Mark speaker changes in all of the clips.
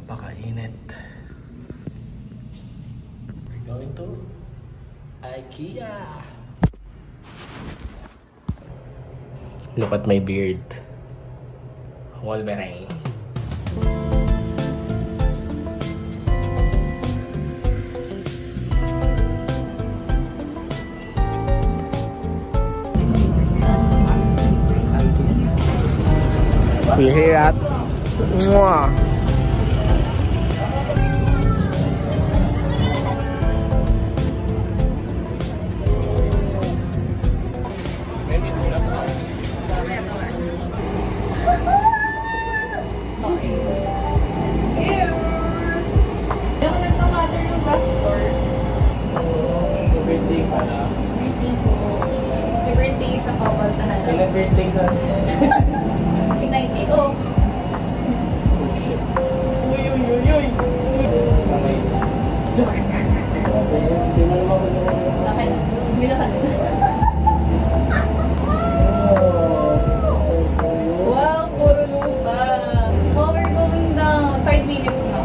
Speaker 1: Napakainit. We're going to IKEA. Look at my beard. Wolverine. We're here at Mwah. Ilang birthday sa...
Speaker 2: 90. Oh.
Speaker 1: Uy, uy, uy, uy! Okay. Joke. Hindi mo naman ako naman.
Speaker 2: Okay na. Hindi na ka. Wow, puro lupa. Oh, we're going down. 5 minutes na.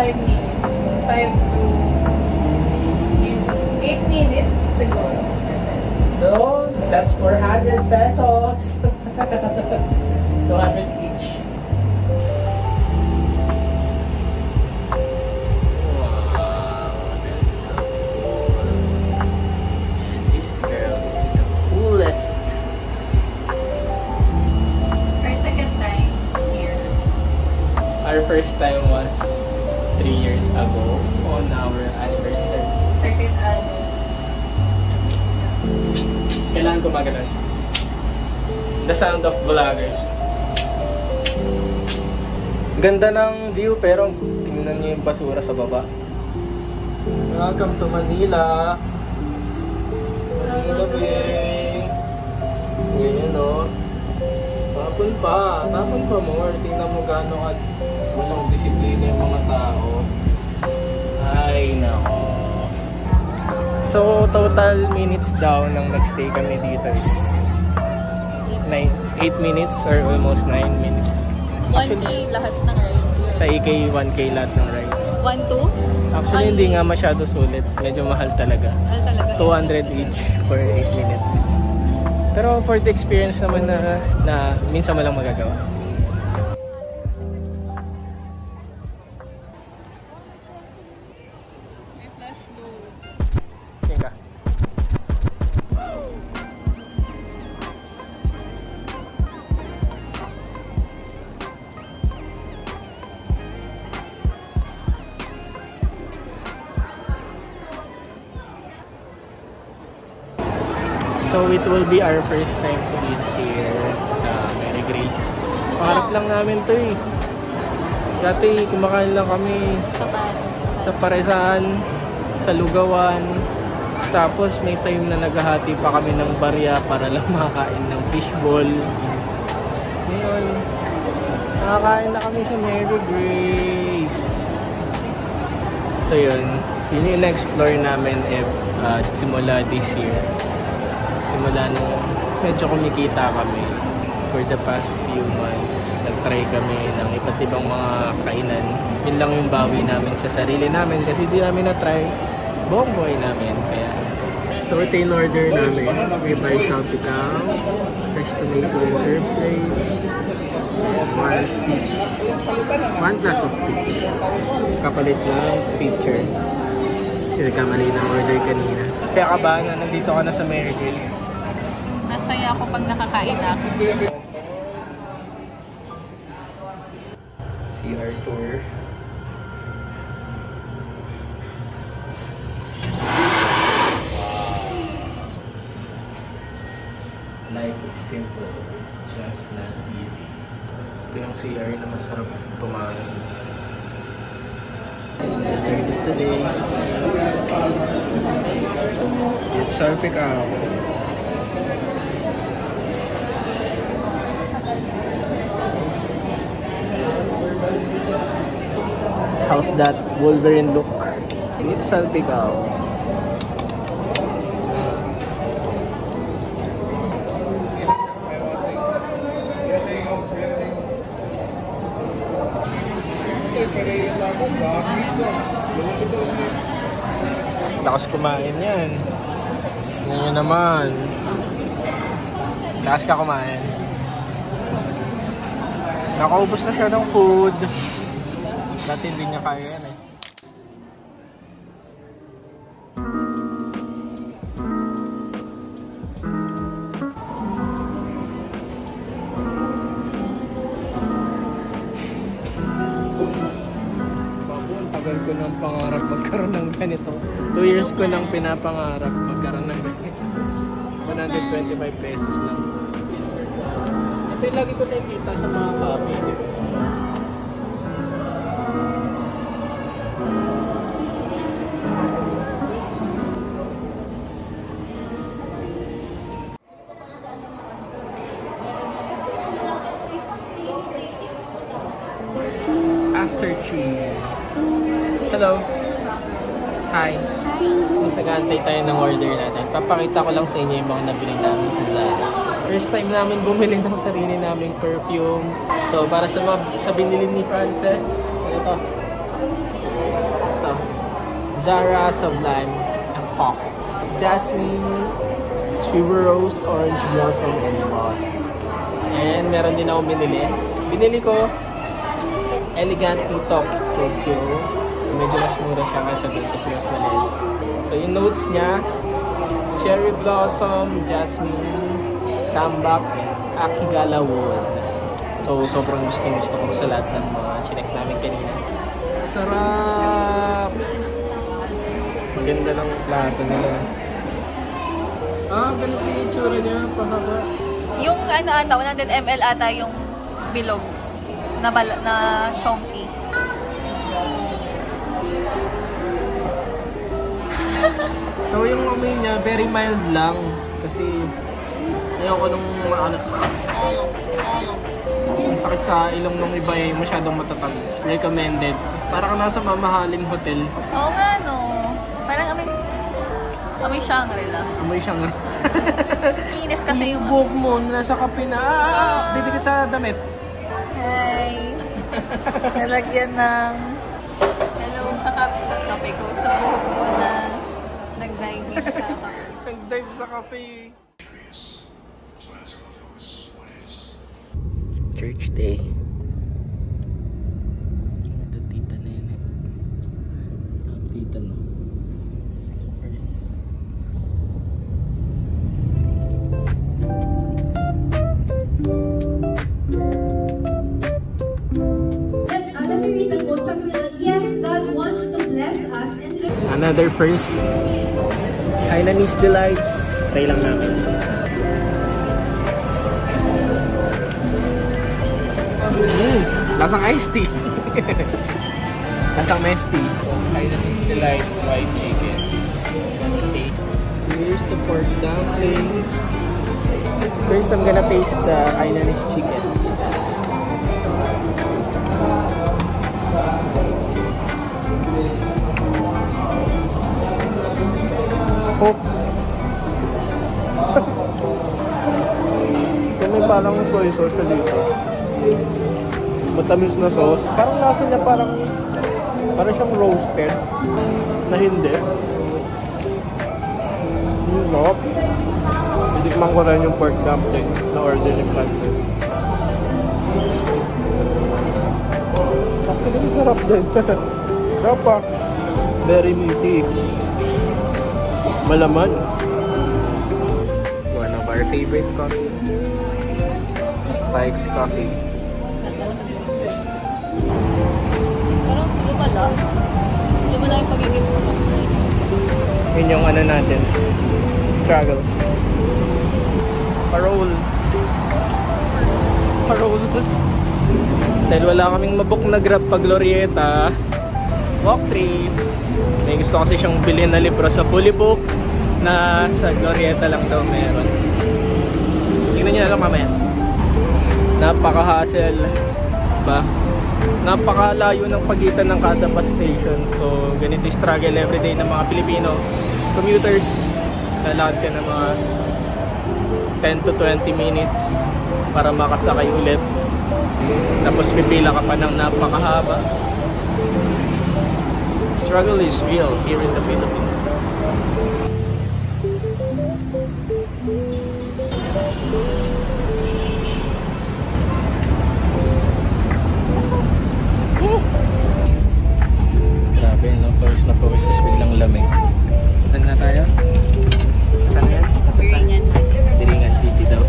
Speaker 2: 5 minutes. 5 to... 8 minutes siguro.
Speaker 1: No, that's 400 pesos. 200 each. Wow, that's so cool. And this girl is the coolest.
Speaker 2: Our second time here.
Speaker 1: Our first time was 3 years ago on our anniversary.
Speaker 2: Second ano.
Speaker 1: Kailangan gumagano'n. The sound of vloggers. Ganda ng view pero tingnan niyo yung basura sa baba. Welcome to Manila. Manila Bay. Ganyan o. Tapon pa more. Tingnan mo gaano at walang disiplina yung mga tao. Ay nako. So, total minutes daw nang nagstay kami dito is 8 minutes or almost 9 minutes.
Speaker 2: 1K lahat ng rides.
Speaker 1: Sa EK, 1K lahat ng rides.
Speaker 2: 1-2?
Speaker 1: Actually, hindi nga masyado sulit. Medyo mahal talaga. 200 each for 8 minutes. Pero for the experience naman na minsan mo lang magagawa. So it will be our first time to eat here sa Mary Grace. Pangarap lang namin to eh. Dati kumakain lang kami sa Paresan, sa Lugawan. Tapos may time na naghahati pa kami ng barya para lang makakain ng fishball. Ngayon, nakakain na kami sa Mary Grace. So yun yung in-explore namin simula this year. Simula nung medyo kumikita kami for the past few months, nag-try kami ng iba't ibang mga kainan. Yun lang yung bawi namin sa sarili namin kasi di namin na-try buong buhay namin. Kaya so ito yung order namin. Ribeye salpicao, fresh tomato and herb plate, one peach, 1 plus of peach. Kapalit ng picture. Kasi nagkamali ng order kanina. Kasi ka ba na nandito ka na sa Mary Grace?
Speaker 2: Masaya ako pag nakakain na.
Speaker 1: CR tour. Wow. Life is simple. It's just not easy. Ito yung CR na masarap tumangin. That's our gift today. It's salpicao. How's that Wolverine look? It's salpicao. Lakas kumain yan. Ngayon naman. Lakas ka kumain. Nakaubos na siya ng food. Dati hindi niya kaya yan eh. Tagal ko ng pangarap magkaroon ng ganito. 2 years ko nang pinapangarap magkaroon ng ganito. 125 pesos lang. Ito yung lagi ko nakikita sa mga cafe. After cheer. Hello. Hi. Nagantay tayo ng order natin. Papakita ko lang sa inyo yung mga nabili namin sa Zara. First time namin bumili ng sarili naming perfume. So, para sa binili ni Frances, ito. Zara Sublime and Pop. Jasmine, Tuberose, Orange Blossom, and Musk. And meron din ako binili. Binili ko Elegant Tokyo. Medyo mas mura siya kasi mas maliit. So yung notes niya, Cherry Blossom, Jasmine, Sambac, Akigala Wood. So sobrang gusto ko sa lahat ng mga chinek namin kanina. Sarap! Maganda ng plato nila. Ganito yung itsura niya, pahaba.
Speaker 2: Yung ano ata, 100 ml ata yung bilog na chonky.
Speaker 1: So yung amoy niya, very mild lang. Kasi ayoko nung ano, ang sakit sa ilong ng iba eh, masyadong matatamis. Recommended. Para ka nasa mamahaling hotel.
Speaker 2: Oo nga no. Parang amoy Shangri-La.
Speaker 1: Amoy Shangri-La.
Speaker 2: Kinis kasi yung
Speaker 1: buhok mo, nasa kape na. Didikit sa damit.
Speaker 2: Hi. Nalagyan ng hello sa kape ko. Sa buhok ko na nag-diving sa kape.
Speaker 1: Nag-dive sa kape. Church day. Ito tita Nene. Tita no.
Speaker 3: Yes, God wants to bless us and
Speaker 1: another first. Hainanese Delights. Try lang namin. Lasang iced tea. Lasang iced tea. Hainanese Delights white chicken. Let's taste. Here's the pork dumpling. First, I'm gonna taste the Hainanese chicken. Oh. May parang soy sauce dito. Matamis na sauce. Parang lasa niya parang siyang roasted na hindi. No. Itikman ko rin yung pork dumpling na order ni Frances. Actually, sarap din. Sarap pa. Very meaty. Malaman. One of our favorite coffee. Spike's Coffee.
Speaker 2: Parang lumala yung pagiging pumas na
Speaker 1: Yun yung ano natin. Struggle. Parole. Dahil wala kaming mabook na grab pag Glorieta. Walk trip. May gusto kasi siyang bilhin na libro sa fully book na sa Glorieta lang daw meron. Tingnan nyo na lang mamaya. Napaka-hassle ba? Napakalayo ng pagitan ng kada bus station. So ganito yung struggle everyday ng mga Pilipino commuters. Lalakad ka ng mga 10 to 20 minutes para makasakay ulit. Tapos pipila ka pa ng napakahaba. struggle is real here in the Philippines. Grabe, no? Pawis na pawis, tapos biglang lamig. Saan na tayo? Saan yan?
Speaker 2: Biringan.
Speaker 1: Biringan City daw.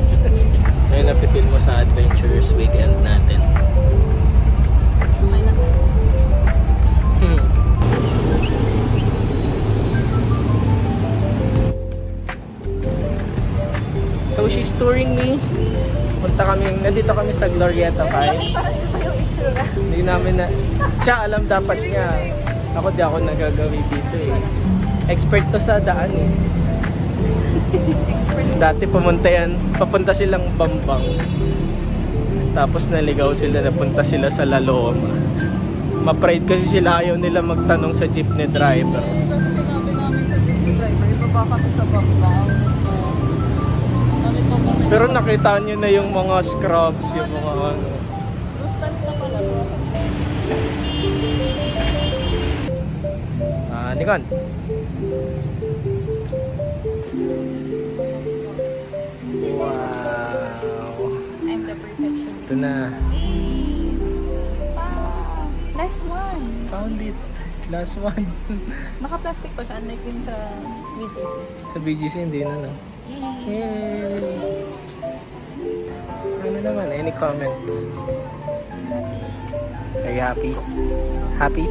Speaker 1: Ngayon napipil mo sa adventures weekend natin.
Speaker 2: Okay na.
Speaker 1: So she's touring me. Nandito kami sa Glorieta 5.
Speaker 2: Parang iba yung itsura.
Speaker 1: Hindi namin na, siya alam dapat niya. Ako di ako nagagawi dito eh. Expert to sa daan eh. Dati papunta silang Bambang. Tapos naligaw sila, napunta sila sa Laloma. Ma-pride kasi sila, ayaw nila magtanong sa jeepney driver.
Speaker 2: Kasi sinabi namin sa jeepney driver, ibaba kami sa Bambang.
Speaker 1: Pero nakita nyo na yung mga scrubs, yung mga ano.
Speaker 2: Rustans na pala to.
Speaker 1: Nikon. Wow.
Speaker 2: I'm the perfection.
Speaker 1: Ito na.
Speaker 2: Last one.
Speaker 1: Found it. Last one.
Speaker 2: Naka-plastic pa siya, unlike yun sa BGC.
Speaker 1: Sa BGC hindi na no. Yay! Ano naman? Any comments? Are you happy? Happy?